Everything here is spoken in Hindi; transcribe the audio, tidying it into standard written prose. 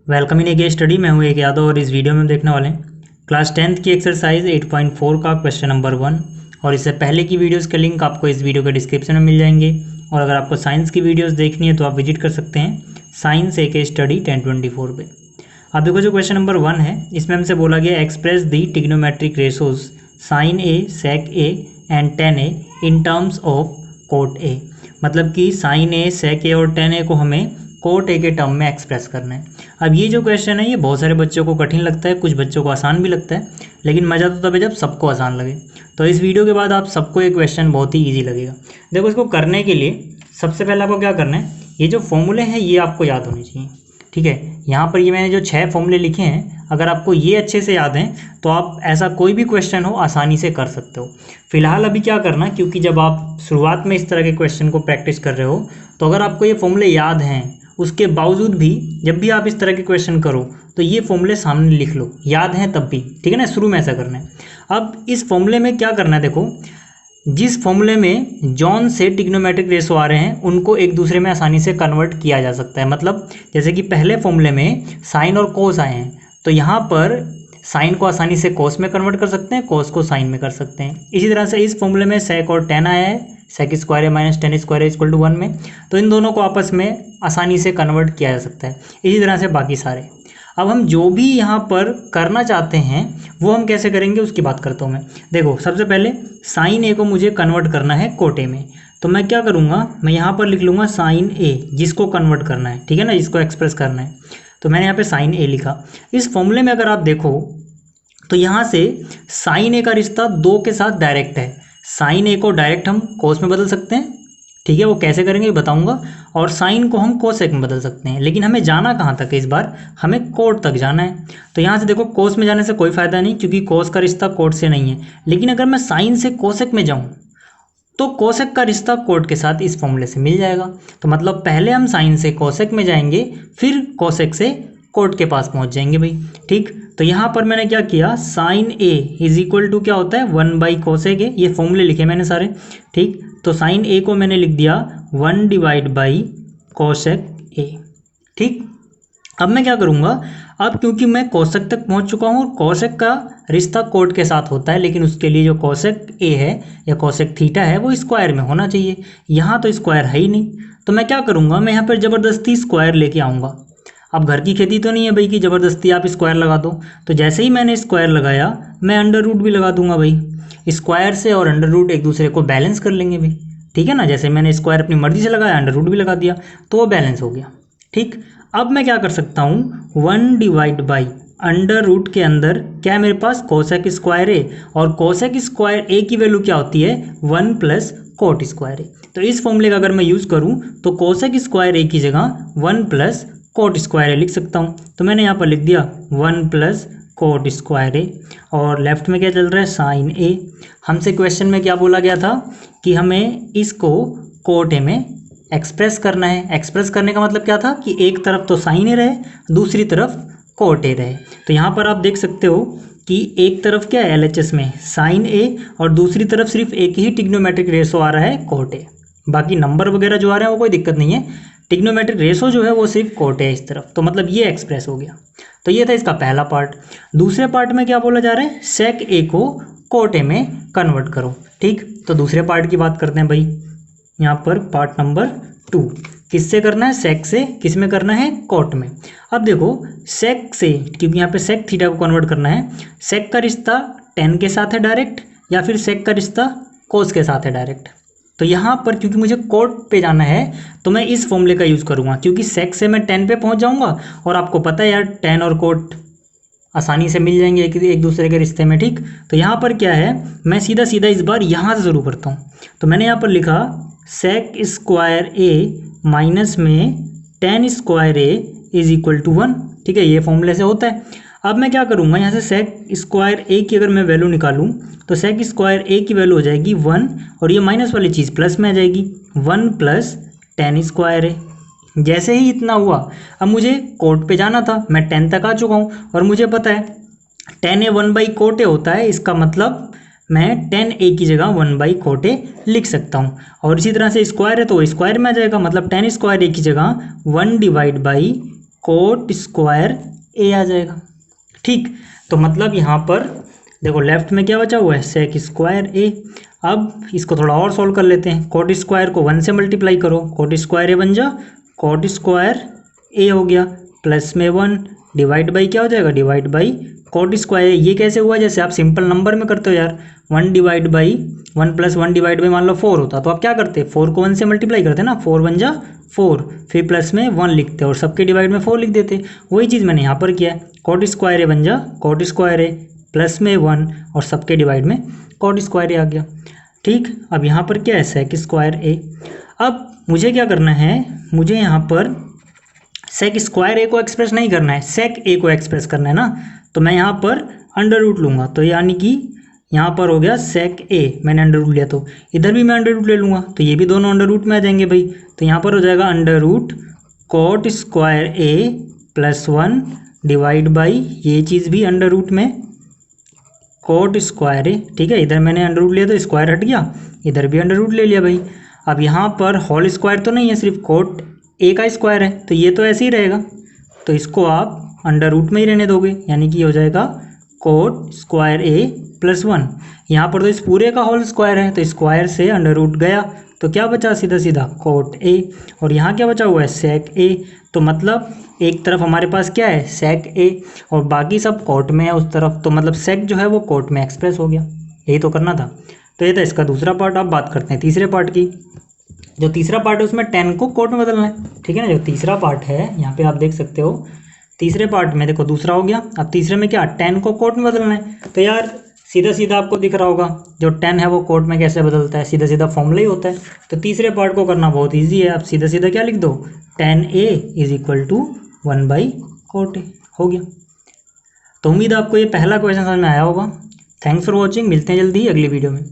Welcome in A study. मैं हूं एक यादव और इस वीडियो में हम देखने वाले हैं क्लास 10th की एक्सरसाइज 8.4 का क्वेश्चन नंबर 1। और इससे पहले की वीडियोस के लिंक आपको इस वीडियो के डिस्क्रिप्शन में मिल जाएंगे। और अगर आपको साइंस की वीडियोस देखनी है तो आप विजिट कर सकते हैं साइंस ए स्टडी 1024 पे। अब देखो जो क्वेश्चन नंबर 1 है इसमें हमसे बोला गया express the trigonometric ratios sine A, sec A and tan A in terms of cot A. मतलब कि साइन ए, सेक ए और टेन ए को हमें कोट ए के टर्म में एक्सप्रेस करना है। अब ये जो क्वेश्चन है ये बहुत सारे बच्चों को कठिन लगता है, कुछ बच्चों को आसान भी लगता है, लेकिन मज़ा तो तब है जब सबको आसान लगे। तो इस वीडियो के बाद आप सबको ये क्वेश्चन बहुत ही ईजी लगेगा। देखो इसको करने के लिए सबसे पहले आपको क्या करना है, ये जो फॉर्मूले हैं ये आपको याद होने चाहिए। ठीक है, यहाँ पर ये मैंने जो 6 फॉर्मूले लिखे हैं, अगर आपको ये अच्छे से याद हैं तो आप ऐसा कोई भी क्वेश्चन हो आसानी से कर सकते हो। फिलहाल अभी क्या करना, क्योंकि जब आप शुरुआत में इस तरह के क्वेश्चन को प्रैक्टिस कर रहे हो तो अगर आपको ये फॉर्मूले याद हैं उसके बावजूद भी जब भी आप इस तरह के क्वेश्चन करो तो ये फॉर्मूले सामने लिख लो, याद हैं तब भी। ठीक है ना, शुरू में ऐसा करना है। अब इस फॉर्मूले में क्या करना है, देखो जिस फॉर्मूले में जॉन से ट्रिग्नोमेट्रिक रेशो आ रहे हैं उनको एक दूसरे में आसानी से कन्वर्ट किया जा सकता है। मतलब जैसे कि पहले फॉर्मूले में साइन और कोस आए हैं तो यहाँ पर साइन को आसानी से कोस में कन्वर्ट कर सकते हैं, कोस को साइन में कर सकते हैं। इसी तरह से इस फॉर्मूले में सेक और टेन आया है, सेक स्क्वायर है माइनस टेन स्क्वायर है इक्वल टू 1 में, तो इन दोनों को आपस में आसानी से कन्वर्ट किया जा सकता है। इसी तरह से बाकी सारे। अब हम जो भी यहाँ पर करना चाहते हैं वो हम कैसे करेंगे उसकी बात करता हूँ मैं। देखो सबसे पहले साइन ए को मुझे कन्वर्ट करना है कोटे में, तो मैं क्या करूँगा, मैं यहाँ पर लिख लूँगा साइन ए जिसको कन्वर्ट करना है। ठीक है ना, जिसको एक्सप्रेस करना है, तो मैंने यहाँ पे साइन ए लिखा। इस फॉर्मूले में अगर आप देखो तो यहाँ से साइन ए का रिश्ता 2 के साथ डायरेक्ट है। साइन ए को डायरेक्ट हम कोस में बदल सकते हैं, ठीक है, वो कैसे करेंगे बताऊंगा। और साइन को हम कोसेक में बदल सकते हैं, लेकिन हमें जाना कहाँ तक है, इस बार हमें कोट तक जाना है। तो यहाँ से देखो कोस में जाने से कोई फ़ायदा नहीं क्योंकि कोस का रिश्ता कोट से नहीं है, लेकिन अगर मैं साइन से कोसेक में जाऊँ तो कोसेक का रिश्ता कोट के साथ इस फॉर्मूले से मिल जाएगा। तो मतलब पहले हम साइन से कोसेक में जाएंगे फिर कोसेक से कोट के पास पहुँच जाएंगे भाई। ठीक, तो यहाँ पर मैंने क्या किया, sine A is equal to क्या होता है 1 बाई कोसेक ए, ये फॉर्मूले लिखे मैंने सारे। ठीक, तो साइन ए को मैंने लिख दिया 1 डिवाइड बाई कोसेक ए। ठीक, अब मैं क्या करूँगा, अब क्योंकि मैं कोसेक तक पहुँच चुका हूँ और कोसेक का रिश्ता कोट के साथ होता है, लेकिन उसके लिए जो कोसेक ए है या कोसेक थीटा है वो स्क्वायर में होना चाहिए। यहाँ तो स्क्वायर है ही नहीं, तो मैं क्या करूँगा, मैं यहाँ पर ज़बरदस्ती स्क्वायर लेके आऊँगा। अब घर की खेती तो नहीं है भाई कि ज़बरदस्ती आप स्क्वायर लगा दो, तो जैसे ही मैंने स्क्वायर लगाया मैं अंडर रूट भी लगा दूंगा भाई। स्क्वायर से और अंडर रूट एक दूसरे को बैलेंस कर लेंगे भाई। ठीक है ना, जैसे मैंने स्क्वायर अपनी मर्जी से लगाया, अंडर रूट भी लगा दिया तो वो बैलेंस हो गया। ठीक, अब मैं क्या कर सकता हूँ, 1 डिवाइड बाई अंडर रूट के अंदर क्या है मेरे पास, कोसेक स्क्वायर ए, और कोसेक स्क्वायर ए की वैल्यू क्या होती है 1 प्लस कोट स्क्वायर ए। तो इस फॉर्मूले का अगर मैं यूज़ करूँ तो कोसेक स्क्वायर ए की जगह 1 प्लस कोट स्क्वायर ए लिख सकता हूँ। तो मैंने यहाँ पर लिख दिया 1 प्लस कोट स्क्वायर ए, और लेफ्ट में क्या चल रहा है साइन ए। हमसे क्वेश्चन में क्या बोला गया था कि हमें इसको कोट ए में एक्सप्रेस करना है। एक्सप्रेस करने का मतलब क्या था कि एक तरफ तो साइन ए रहे, दूसरी तरफ कोट ए रहे। तो यहाँ पर आप देख सकते हो कि एक तरफ क्या है LHS में साइन ए और दूसरी तरफ सिर्फ एक ही ट्रिग्नोमेट्रिक रेशो आ रहा है कोट ए। बाकी नंबर वगैरह जो आ रहे हैं वो कोई दिक्कत नहीं है, ट्रिग्नोमेट्रिक रेशो जो है वो सिर्फ कोट है इस तरफ। तो मतलब ये एक्सप्रेस हो गया। तो ये था इसका पहला पार्ट। दूसरे पार्ट में क्या बोला जा रहा है, सेक ए को कोट ए में कन्वर्ट करो। ठीक, तो दूसरे पार्ट की बात करते हैं भाई। यहाँ पर पार्ट नंबर 2 किससे करना है, सेक से, किस में करना है, कोट में। अब देखो सेक से, क्योंकि यहाँ पे सेक थीटा को कन्वर्ट करना है, सेक का रिश्ता टेन के साथ है डायरेक्ट या फिर सेक का रिश्ता कोस के साथ है डायरेक्ट। तो यहाँ पर क्योंकि मुझे कोट पे जाना है तो मैं इस फॉर्मूले का यूज़ करूँगा, क्योंकि सेक से मैं 10 पे पहुँच जाऊँगा और आपको पता है यार 10 और कोट आसानी से मिल जाएंगे एक दूसरे के रिश्ते में। ठीक, तो यहाँ पर क्या है, मैं सीधा सीधा इस बार यहाँ से शुरू करता हूँ। तो मैंने यहाँ पर लिखा सेक स्क्वायर ए माइनस में 10 square A is equal to 1। ठीक है, ये फॉर्मूले से होता है। अब मैं क्या करूँगा, यहाँ से सेक स्क्वायर ए की अगर मैं वैल्यू निकालूँ तो सेक स्क्वायर ए की वैल्यू हो जाएगी 1, और ये माइनस वाली चीज़ प्लस में आ जाएगी 1 प्लस 10 स्क्वायर ए। जैसे ही इतना हुआ, अब मुझे कोट पे जाना था, मैं 10 तक आ चुका हूँ और मुझे पता है 10 ए 1 बाई कोट ए होता है। इसका मतलब मैं 10 ए की जगह 1 बाई कोट ए लिख सकता हूँ। और इसी तरह से स्क्वायर है तो स्क्वायर में आ जाएगा, मतलब 10 स्क्वायर ए की जगह 1 डिवाइड बाई कोट स्क्वायर ए आ जाएगा। ठीक, तो मतलब यहाँ पर देखो लेफ्ट में क्या बचा हुआ है, सेक स्क्वायर ए। अब इसको थोड़ा और सॉल्व कर लेते हैं। कोट स्क्वायर को 1 से मल्टीप्लाई करो, कोट स्क्वायर ए बन जा कोट स्क्वायर ए हो गया, प्लस में 1 डिवाइड बाई क्या हो जाएगा, डिवाइड बाई कोट स्क्वायर। ये कैसे हुआ, जैसे आप सिंपल नंबर में करते हो यार, 1 divide by 1 plus 1 divide by मान लो 4 होता, तो आप क्या करते, 4 को 1 से मल्टीप्लाई करते ना, 4 बन जा 4, फिर प्लस में 1 लिखते और सबके डिवाइड में 4 लिख देते। वही चीज़ मैंने यहाँ पर किया है, कोट स्क्वायर ए बन जा कोट स्क्वायर ए, प्लस में 1 और सबके डिवाइड में कोट स्क्वायर ए आ गया। ठीक, अब यहाँ पर क्या है, सेक स्क्वायर ए। अब मुझे क्या करना है, मुझे यहाँ पर सेक स्क्वायर ए को एक्सप्रेस नहीं करना है, सेक ए को एक्सप्रेस करना है ना, तो मैं यहाँ पर अंडर रूट लूँगा, तो यानी कि यहाँ पर हो गया सेक ए, मैंने अंडर रूट लिया, तो इधर भी मैं अंडर रूट ले लूँगा, तो ये भी दोनों अंडर रूट में आ जाएंगे भाई। तो यहाँ पर हो जाएगा under root cot square A plus 1 divide by ये चीज़ भी अंडर रूट में कोट स्क्वायर ए। ठीक है, इधर मैंने अंडर रूट लिया तो स्क्वायर हट गया, इधर भी अंडर रूट ले लिया भाई। अब यहाँ पर होल स्क्वायर तो नहीं है, सिर्फ कोट ए का स्क्वायर है, तो ये तो ऐसे ही रहेगा, तो इसको आप अंडर रूट में ही रहने दोगे, यानी कि हो जाएगा कोट स्क्वायर ए प्लस 1। यहाँ पर तो इस पूरे का होल स्क्वायर है, तो स्क्वायर से अंडर रूट गया, तो क्या बचा, सीधा सीधा कोट ए, और यहाँ क्या बचा हुआ है, सेक ए। तो मतलब एक तरफ हमारे पास क्या है, सेक ए, और बाकी सब कोट में है उस तरफ, तो मतलब सेक जो है वो कोट में एक्सप्रेस हो गया। यही तो करना था। तो ये था इसका दूसरा पार्ट। अब बात करते हैं तीसरे पार्ट की। जो तीसरा पार्ट है उसमें 10 को कोट में बदलना है। ठीक है ना, जो तीसरा पार्ट है यहाँ पे आप देख सकते हो, तीसरे पार्ट में देखो दूसरा हो गया, अब तीसरे में क्या, 10 को कोट में बदलना है। तो यार सीधा सीधा आपको दिख रहा होगा जो 10 है वो कोट में कैसे बदलता है, सीधा सीधा फॉर्मूला ही होता है। तो तीसरे पार्ट को करना बहुत ईजी है, आप सीधा सीधा क्या लिख दो, 10a is equal to 1 by cot A, हो गया। तो उम्मीद है आपको ये पहला क्वेश्चन समझ में आया होगा। थैंक्स फॉर वॉचिंग, मिलते हैं जल्दी ही अगली वीडियो में।